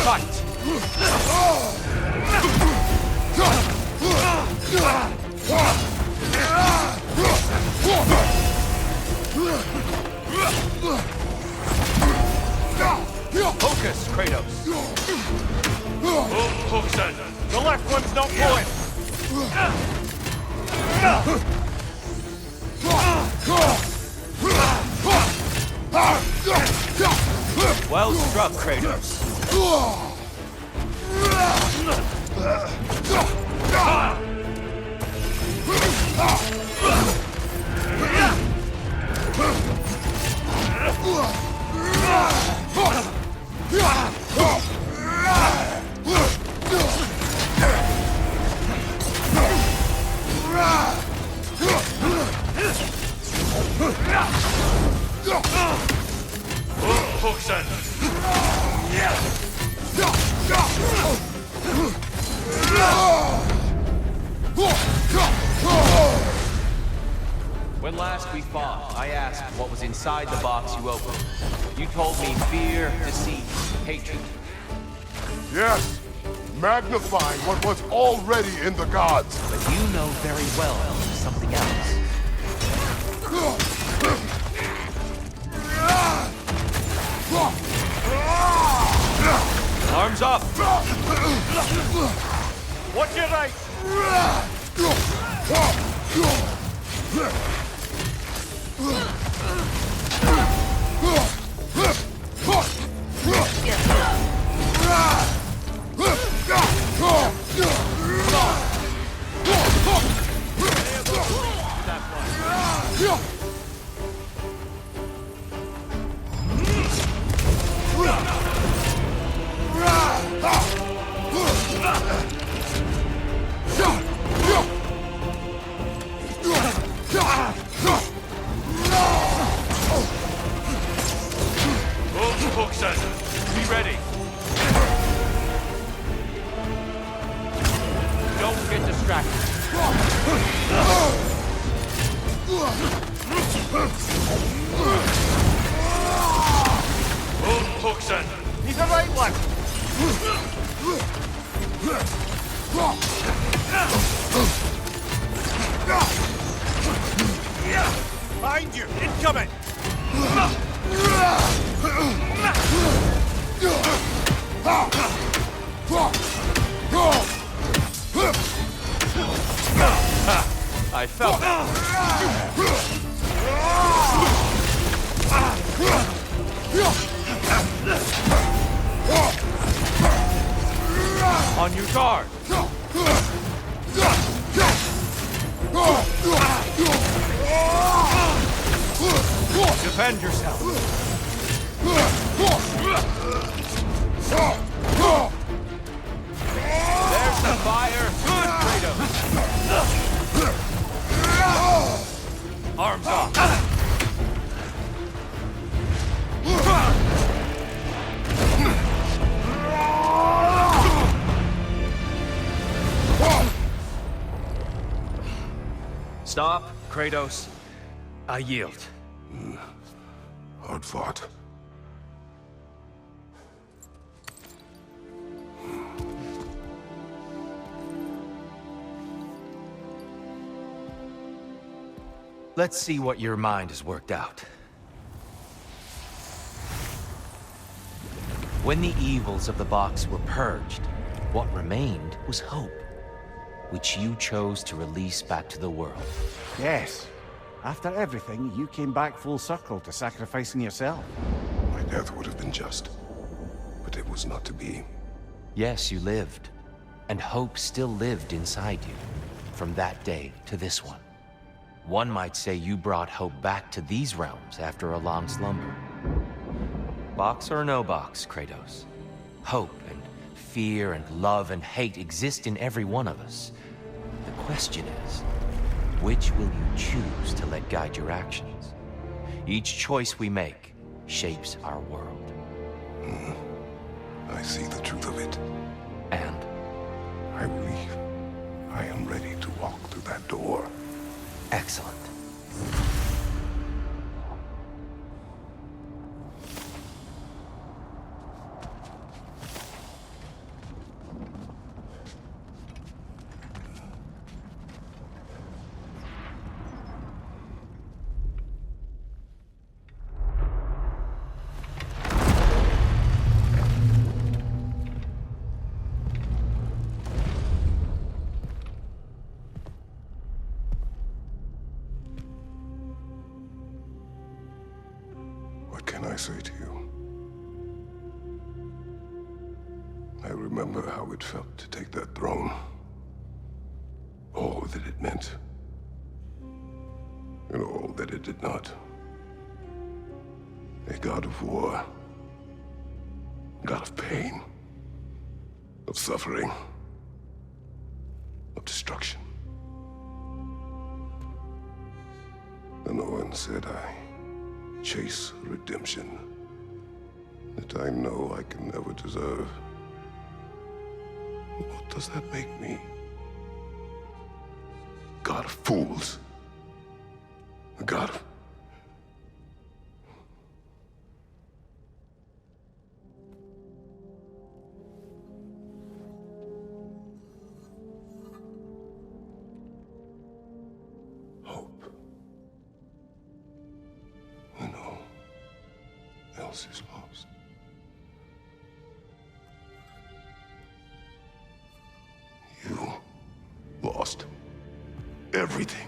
Fight! Focus, Kratos. Hookson! The left one's not pulling. Well struck, Kratos. Hookson! When last we fought, I asked what was inside the box you opened. You told me fear, deceit, hatred. Yes! Magnifying what was already in the gods! But you know very well there's something else. Arms up! Watch your right! Be ready. Don't get distracted. Hookson. He's the right one. Behind you! Incoming! I felt it. On your guard. Defend yourself. There's the fire. Good, Kratos. Arms off. Stop, Kratos. I yield. Hard fought. Let's see what your mind has worked out. When the evils of the box were purged, what remained was hope, which you chose to release back to the world. Yes. After everything, you came back full circle to sacrificing yourself. My death would have been just, but it was not to be. Yes, you lived, and hope still lived inside you, from that day to this one. One might say you brought hope back to these realms after a long slumber. Box or no box, Kratos. Hope and fear and love and hate exist in every one of us. The question is, which will you choose to let guide your actions? Each choice we make shapes our world. I see the truth of it. And? I believe I am ready to walk through that door. Excellent. What can I say to you? I remember how it felt to take that throne. All that it meant. And all that it did not. A god of war. God of pain. Of suffering. Of destruction. And Owen said I chase redemption that I know I can never deserve. What does that make me? God of fools. A god of... hope. When all else is lost. You lost everything.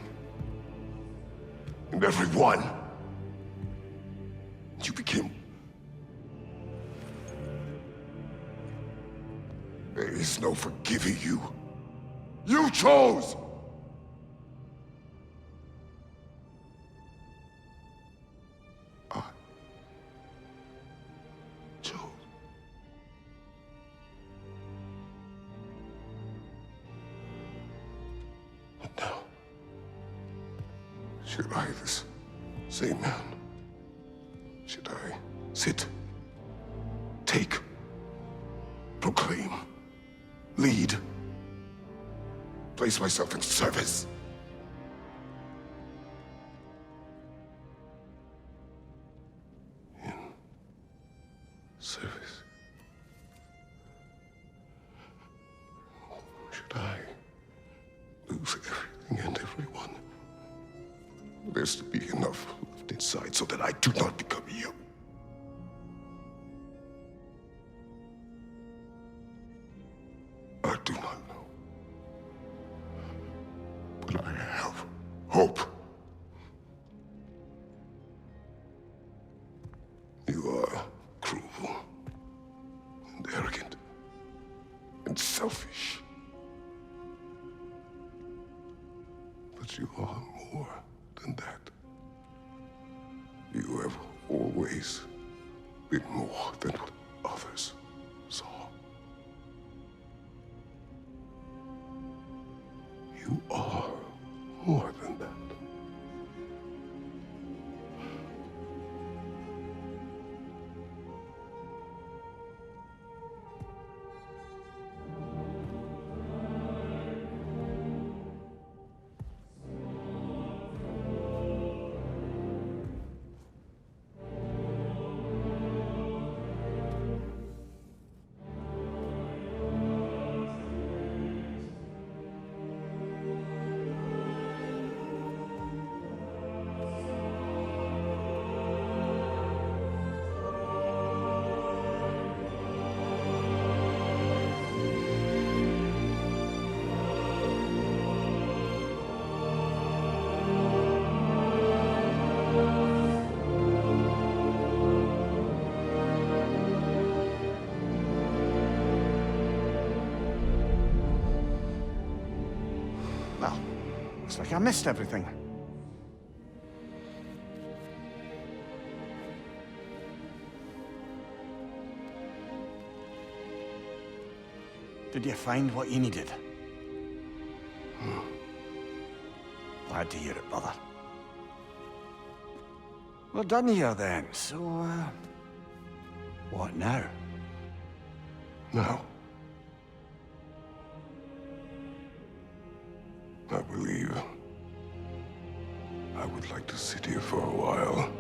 And everyone. You became... There is no forgiving you. You chose! Should I, this same man, should I sit, take, proclaim, lead, place myself in service? In service? Should I lose everything and everyone? There's to be enough left inside so that I do not become you. I do not know. But I have hope. You are cruel and arrogant and selfish. But you are more than that. You have always been more than what others saw. You are more than that. Well, looks like I missed everything. Did you find what you needed? Glad to hear it, brother. We're done here then, so, what now? Now, I believe I would like to sit here for a while.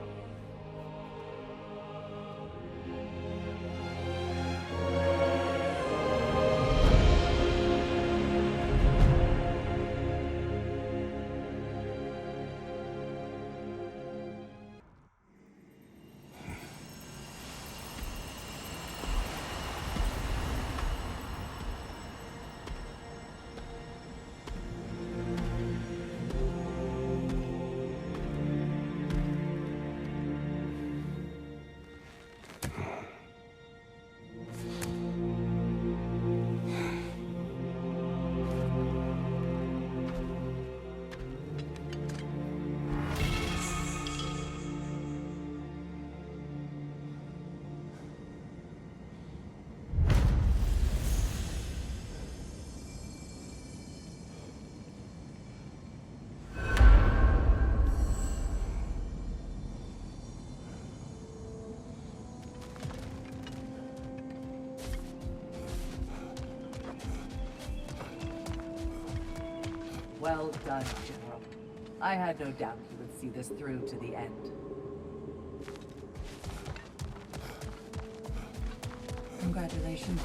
Well done, General. I had no doubt you would see this through to the end. Congratulations.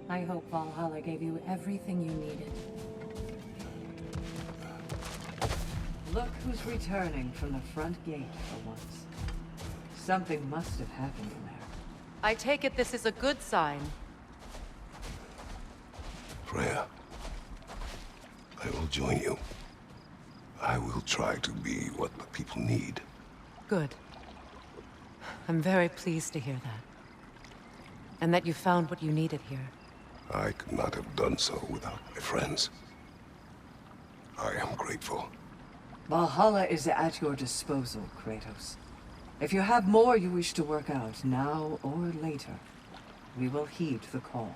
I hope Valhalla gave you everything you needed. Look who's returning from the front gate for once. Something must have happened in there. I take it this is a good sign. Freya, I will join you. I will try to be what the people need. Good. I'm very pleased to hear that. And that you found what you needed here. I could not have done so without my friends. I am grateful. Valhalla is at your disposal, Kratos. If you have more you wish to work out, now or later, we will heed the call.